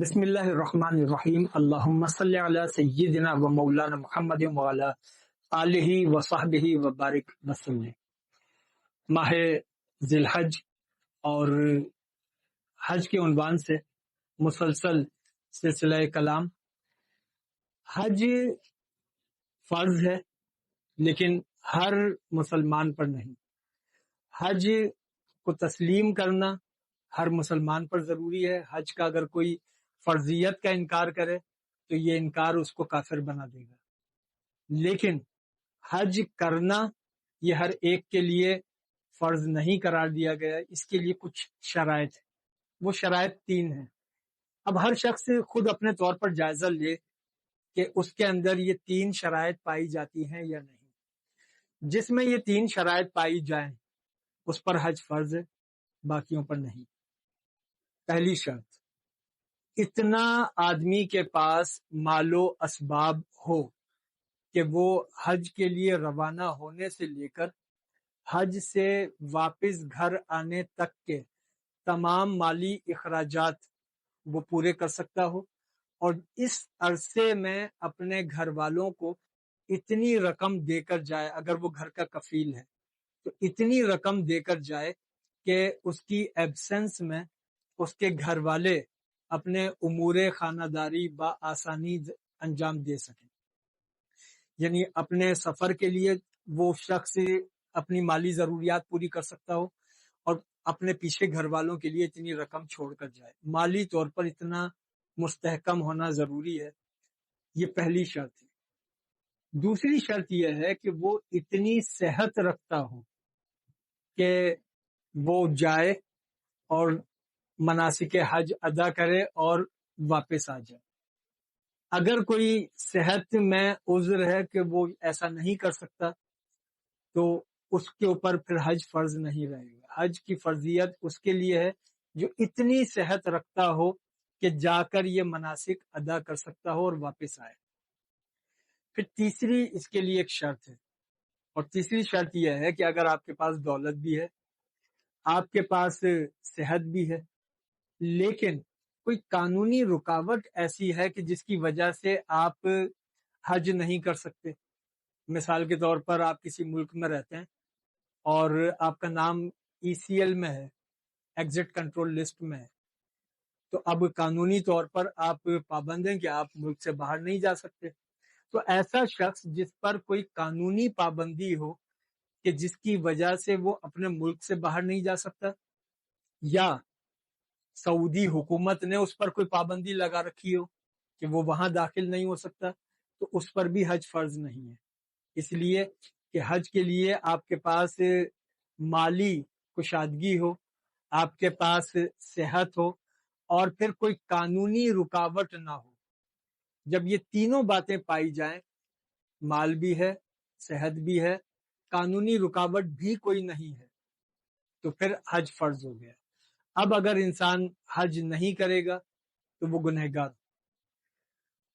بسم اللہ الرحمن الرحیم اللہم صلی علی سیدنا و مولانا محمد وعلی آلہ و صحبہ وبارک وسلم۔ ماہ ذی الحج اور حج کے عنوان سے مسلسل سلسلہ کلام۔ حج فرض ہے لیکن ہر مسلمان پر نہیں۔ حج کو تسلیم کرنا ہر مسلمان پر ضروری ہے۔ حج کا اگر کوئی فرضیت کا انکار کرے تو یہ انکار اس کو کافر بنا دے گا، لیکن حج کرنا یہ ہر ایک کے لیے فرض نہیں قرار دیا گیا۔ اس کے لیے کچھ شرائط ہیں، وہ شرائط 3 ہیں۔ اب ہر شخص خود اپنے طور پر جائزہ لے کہ اس کے اندر یہ 3 شرائط پائی جاتی ہیں یا نہیں۔ جس میں یہ 3 شرائط پائی جائیں اس پر حج فرض ہے، باقیوں پر نہیں۔ پہلی شرط، اتنا آدمی کے پاس مال و اسباب ہو کہ وہ حج کے لیے روانہ ہونے سے لے کر حج سے واپس گھر آنے تک کے تمام مالی اخراجات وہ پورے کر سکتا ہو، اور اس عرصے میں اپنے گھر والوں کو اتنی رقم دے کر جائے، اگر وہ گھر کا کفیل ہے تو اتنی رقم دے کر جائے کہ اس کی ایبسنس میں اس کے گھر والے اپنے امور خانہ داری بآسانی انجام دے سکیں۔ یعنی اپنے سفر کے لیے وہ شخص اپنی مالی ضروریات پوری کر سکتا ہو اور اپنے پیچھے گھر والوں کے لیے اتنی رقم چھوڑ کر جائے۔ مالی طور پر اتنا مستحکم ہونا ضروری ہے، یہ پہلی شرط ہے۔ دوسری شرط یہ ہے کہ وہ اتنی صحت رکھتا ہو کہ وہ جائے اور مناسک حج ادا کرے اور واپس آ جائے۔ اگر کوئی صحت میں عذر ہے کہ وہ ایسا نہیں کر سکتا تو اس کے اوپر پھر حج فرض نہیں رہے گا۔ حج کی فرضیت اس کے لیے ہے جو اتنی صحت رکھتا ہو کہ جا کر یہ مناسک ادا کر سکتا ہو اور واپس آئے۔ پھر تیسری اس کے لیے ایک شرط ہے، اور تیسری شرط یہ ہے کہ اگر آپ کے پاس دولت بھی ہے، آپ کے پاس صحت بھی ہے، لیکن کوئی قانونی رکاوٹ ایسی ہے کہ جس کی وجہ سے آپ حج نہیں کر سکتے۔ مثال کے طور پر آپ کسی ملک میں رہتے ہیں اور آپ کا نام ECL میں ہے، ایگزٹ کنٹرول لسٹ میں ہے، تو اب قانونی طور پر آپ پابند ہیں کہ آپ ملک سے باہر نہیں جا سکتے۔ تو ایسا شخص جس پر کوئی قانونی پابندی ہو کہ جس کی وجہ سے وہ اپنے ملک سے باہر نہیں جا سکتا، یا سعودی حکومت نے اس پر کوئی پابندی لگا رکھی ہو کہ وہ وہاں داخل نہیں ہو سکتا، تو اس پر بھی حج فرض نہیں ہے۔ اس لیے کہ حج کے لیے آپ کے پاس مالی کشادگی ہو، آپ کے پاس صحت ہو، اور پھر کوئی قانونی رکاوٹ نہ ہو۔ جب یہ تینوں باتیں پائی جائیں، مال بھی ہے، صحت بھی ہے، قانونی رکاوٹ بھی کوئی نہیں ہے، تو پھر حج فرض ہو گیا۔ اب اگر انسان حج نہیں کرے گا تو وہ گنہگار۔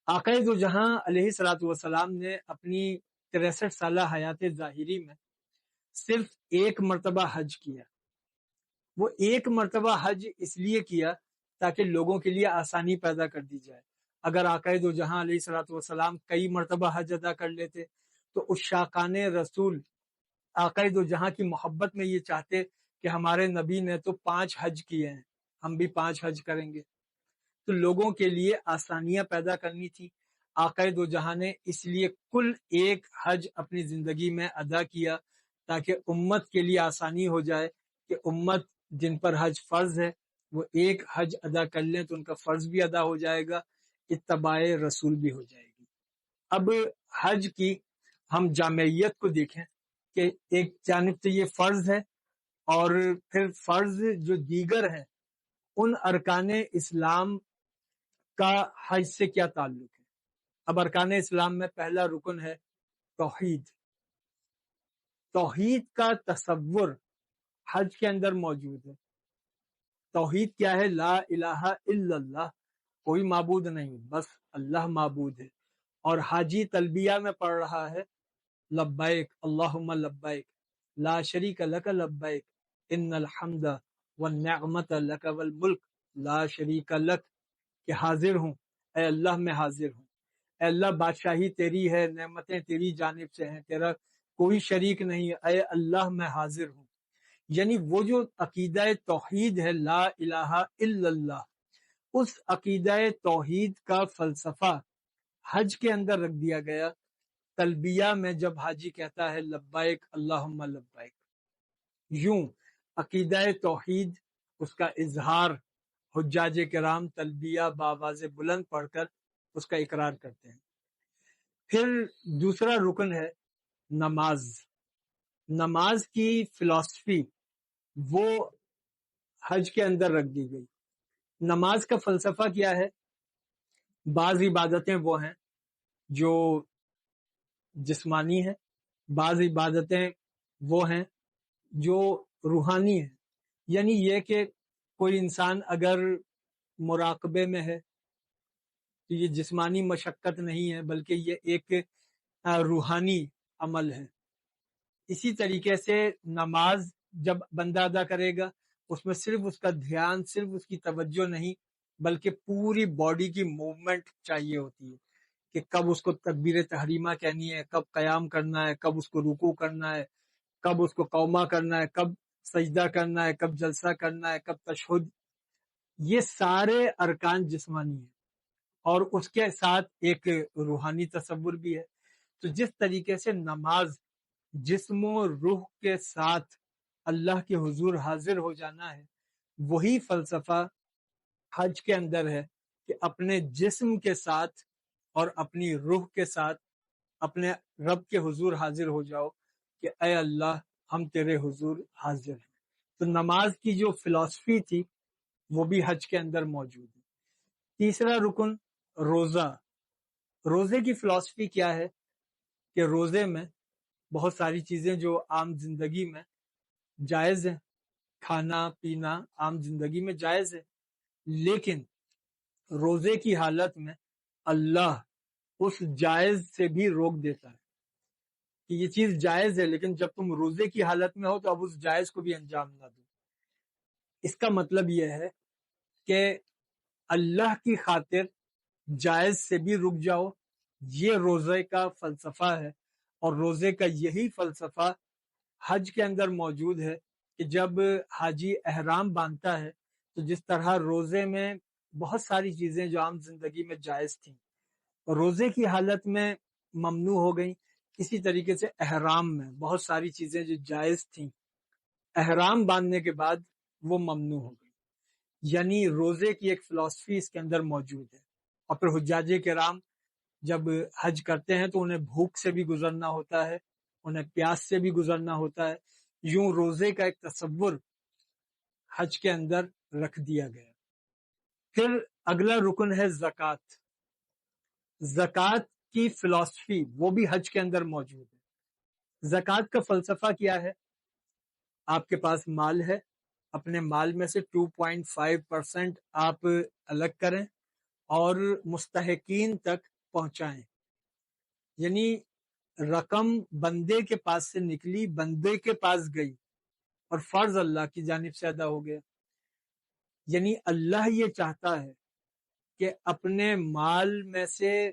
آقا دو جہاں علیہ الصلوۃ والسلام نے اپنی 63 سالہ حیات ظاہری میں صرف ایک مرتبہ حج کیا۔ وہ ایک مرتبہ حج اس لیے کیا تاکہ لوگوں کے لیے آسانی پیدا کر دی جائے۔ اگر آقا دو جہاں علیہ الصلوۃ والسلام کئی مرتبہ حج ادا کر لیتے تو اس شاقان رسول آقا دو جہاں کی محبت میں یہ چاہتے کہ ہمارے نبی نے تو 5 حج کیے ہیں، ہم بھی 5 حج کریں گے۔ تو لوگوں کے لیے آسانیاں پیدا کرنی تھی۔ آقا دو جہاں نے اس لیے کل ایک حج اپنی زندگی میں ادا کیا تاکہ امت کے لیے آسانی ہو جائے کہ امت جن پر حج فرض ہے وہ ایک حج ادا کر لیں تو ان کا فرض بھی ادا ہو جائے گا، اتباع رسول بھی ہو جائے گی۔ اب حج کی ہم جامعیت کو دیکھیں کہ ایک جانب تو یہ فرض ہے، اور پھر فرض جو دیگر ہیں ان ارکان اسلام کا حج سے کیا تعلق ہے۔ اب ارکان اسلام میں پہلا رکن ہے توحید۔ توحید کا تصور حج کے اندر موجود ہے۔ توحید کیا ہے؟ لا الہ الا اللہ، کوئی معبود نہیں، بس اللہ معبود ہے۔ اور حاجی تلبیہ میں پڑھ رہا ہے لبیک اللہم لبیک لا شریک لک لبیک ان الحمد والنعمت لک والملک لا شریک لک۔ کہ حاضر ہوں، اے اللہ میں حاضر ہوں، اے اللہ بادشاہی تیری ہے، نعمتیں تیری جانب سے ہیں، تیرا کوئی شریک نہیں ہے، اے اللہ میں حاضر ہوں۔ یعنی وہ جو عقیدہ توحید ہے، لا الہ الا اللہ، اس عقیدہ توحید کا فلسفہ حج کے اندر رکھ دیا گیا۔ تلبیہ میں جب حاجی کہتا ہے لبیک اللہم لبیک، یوں عقیدہ توحید اس کا اظہار حجاج کرام تلبیہ بآواز بلند پڑھ کر اس کا اقرار کرتے ہیں۔ پھر دوسرا رکن ہے نماز۔ نماز کی فلسفی وہ حج کے اندر رکھ دی گئی۔ نماز کا فلسفہ کیا ہے؟ بعض عبادتیں وہ ہیں جو جسمانی ہیں، بعض عبادتیں وہ ہیں جو روحانی ہیں۔ یعنی یہ کہ کوئی انسان اگر مراقبے میں ہے تو یہ جسمانی مشقت نہیں ہے، بلکہ یہ ایک روحانی عمل ہے۔ اسی طریقے سے نماز جب بندہ ادا کرے گا، اس میں صرف اس کا دھیان، صرف اس کی توجہ نہیں، بلکہ پوری باڈی کی موومنٹ چاہیے ہوتی ہے کہ کب اس کو تکبیر تحریمہ کہنی ہے، کب قیام کرنا ہے، کب اس کو رکوع کرنا ہے، کب اس کو قومہ کرنا ہے، کب سجدہ کرنا ہے، کب جلسہ کرنا ہے، کب تشہد۔ یہ سارے ارکان جسمانی ہیں، اور اس کے ساتھ ایک روحانی تصور بھی ہے۔ تو جس طریقے سے نماز جسم و روح کے ساتھ اللہ کے حضور حاضر ہو جانا ہے، وہی فلسفہ حج کے اندر ہے کہ اپنے جسم کے ساتھ اور اپنی روح کے ساتھ اپنے رب کے حضور حاضر ہو جاؤ کہ اے اللہ ہم تیرے حضور حاضر ہیں۔ تو نماز کی جو فلسفی تھی وہ بھی حج کے اندر موجود ہے۔ تیسرا رکن روزہ۔ روزے کی فلسفی کیا ہے کہ روزے میں بہت ساری چیزیں جو عام زندگی میں جائز ہیں، کھانا پینا عام زندگی میں جائز ہے، لیکن روزے کی حالت میں اللہ اس جائز سے بھی روک دیتا ہے کہ یہ چیز جائز ہے، لیکن جب تم روزے کی حالت میں ہو تو اب اس جائز کو بھی انجام نہ دو۔ اس کا مطلب یہ ہے کہ اللہ کی خاطر جائز سے بھی رک جاؤ، یہ روزے کا فلسفہ ہے۔ اور روزے کا یہی فلسفہ حج کے اندر موجود ہے کہ جب حاجی احرام باندھتا ہے تو جس طرح روزے میں بہت ساری چیزیں جو عام زندگی میں جائز تھیں روزے کی حالت میں ممنوع ہو گئیں، اسی طریقے سے احرام میں بہت ساری چیزیں جو جائز تھیں احرام باندھنے کے بعد وہ ممنوع ہو گئی۔ یعنی روزے کی ایک فلسفی اس کے اندر موجود ہے۔ اور پھر حجاج کرام جب حج کرتے ہیں تو انہیں بھوک سے بھی گزرنا ہوتا ہے، انہیں پیاس سے بھی گزرنا ہوتا ہے۔ یوں روزے کا ایک تصور حج کے اندر رکھ دیا گیا۔ پھر اگلا رکن ہے زکوٰۃ۔ زکوٰۃ کی فلسفی وہ بھی حج کے اندر موجود ہے۔ زکوٰۃ کا فلسفہ کیا ہے؟ آپ کے پاس مال ہے، اپنے مال میں سے 2.5% آپ الگ کریں اور مستحقین تک پہنچائیں۔ یعنی رقم بندے کے پاس سے نکلی، بندے کے پاس گئی اور فرض اللہ کی جانب سے ادا ہو گیا۔ یعنی اللہ یہ چاہتا ہے کہ اپنے مال میں سے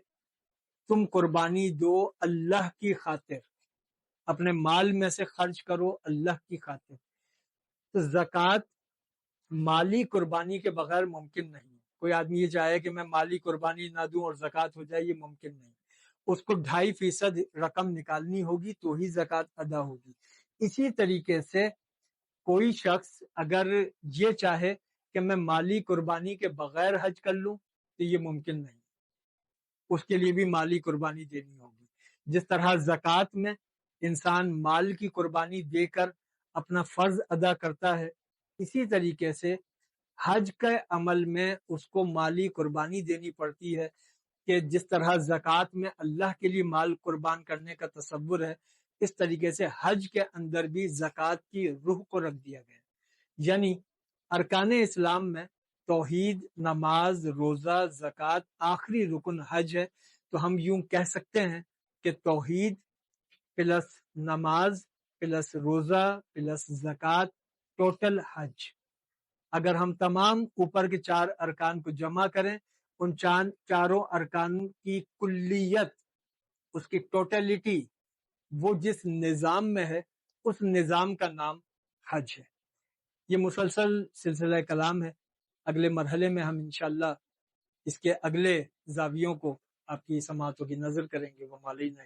تم قربانی دو اللہ کی خاطر، اپنے مال میں سے خرچ کرو اللہ کی خاطر۔ تو زکوٰۃ مالی قربانی کے بغیر ممکن نہیں ہے۔ کوئی آدمی یہ چاہے کہ میں مالی قربانی نہ دوں اور زکوٰۃ ہو جائے، یہ ممکن نہیں۔ اس کو 2.5% رقم نکالنی ہوگی تو ہی زکوٰۃ ادا ہوگی۔ اسی طریقے سے کوئی شخص اگر یہ چاہے کہ میں مالی قربانی کے بغیر حج کر لوں تو یہ ممکن نہیں، اس کے لیے بھی مالی قربانی دینی ہوگی۔ جس طرح زکوٰۃ میں انسان مال کی قربانی دے کر اپنا فرض ادا کرتا ہے، اسی طریقے سے حج کے عمل میں اس کو مالی قربانی دینی پڑتی ہے کہ جس طرح زکوٰۃ میں اللہ کے لیے مال قربان کرنے کا تصور ہے، اس طریقے سے حج کے اندر بھی زکوٰۃ کی روح کو رکھ دیا گیا۔ یعنی ارکان اسلام میں توحید، نماز، روزہ، زکوٰۃ، آخری رکن حج ہے۔ تو ہم یوں کہہ سکتے ہیں کہ توحید پلس نماز پلس روزہ پلس زکوٰۃ ٹوٹل حج۔ اگر ہم تمام اوپر کے 4 ارکان کو جمع کریں ان چاروں ارکان کی کلیت، اس کی ٹوٹلٹی، وہ جس نظام میں ہے اس نظام کا نام حج ہے۔ یہ مسلسل سلسلہ کلام ہے۔ اگلے مرحلے میں ہم انشاءاللہ اس کے اگلے زاویوں کو آپ کی سماعتوں کی نظر کریں گے۔ وہ مالینا